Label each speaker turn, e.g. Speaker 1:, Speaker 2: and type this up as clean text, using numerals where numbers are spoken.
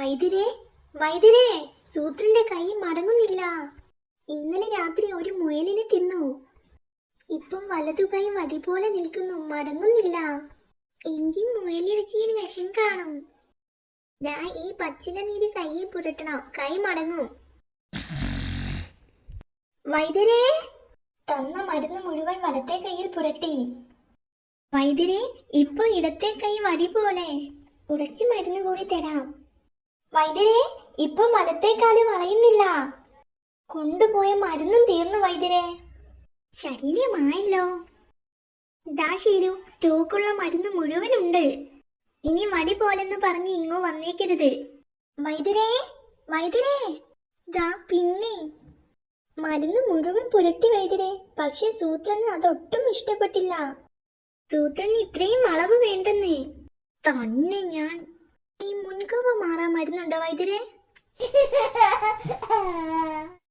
Speaker 1: വൈദ്യരേ, വൈദ്യരേ, സൂത്രന്റെ കൈ മടങ്ങുന്നില്ല. ഇന്നലെ രാത്രി ഒരു മുയലിനെ തിന്നു. ഇപ്പം വലതു കൈ വടി പോലെ നിൽക്കുന്നു, മടങ്ങുന്നില്ല. എങ്കിൽ മുയലിറച്ചിയിൽ വിഷം കാണും. ഞാൻ ഈ പച്ചില നീര് കൈയിൽ പുരട്ടണം, കൈ മടങ്ങും. വൈദ്യരേ, തന്ന മരുന്ന് മുഴുവൻ വലത്തെ കൈയിൽ പുരട്ടി. വൈദ്യരേ, ഇപ്പൊ ഇടത്തെ കൈ വടി പോലെ. കുറച്ച് മരുന്ന് കൂടി തരാം. വൈദ്യരേ, ഇപ്പൊ വലത്തെ കാല് വളയുന്നില്ല. കൊണ്ടുപോയ മരുന്നും തീർന്നു വൈദ്യരേ. ശല്യമായല്ലോ. ദാ ശീലു, സ്റ്റോക്കുള്ള മരുന്ന് മുഴുവനുണ്ട്. ഇനി വടി പോലെന്ന് പറഞ്ഞ് ഇങ്ങോ വന്നേക്കരുത്. വൈദ്യരേ, വൈദ്യരേ, ദാ പിന്നെ മരുന്ന് മുഴുവൻ പുരട്ടി വൈദ്യരേ. പക്ഷെ സൂത്രന് അതൊട്ടും ഇഷ്ടപ്പെട്ടില്ല. സൂത്രന് ഇത്രയും വളവ് വേണ്ടെന്ന്. തന്നെ ഞാൻ. ഈ മുൻകോപം മാറാൻ മരുന്നുണ്ടോ വൈദ്യരേ?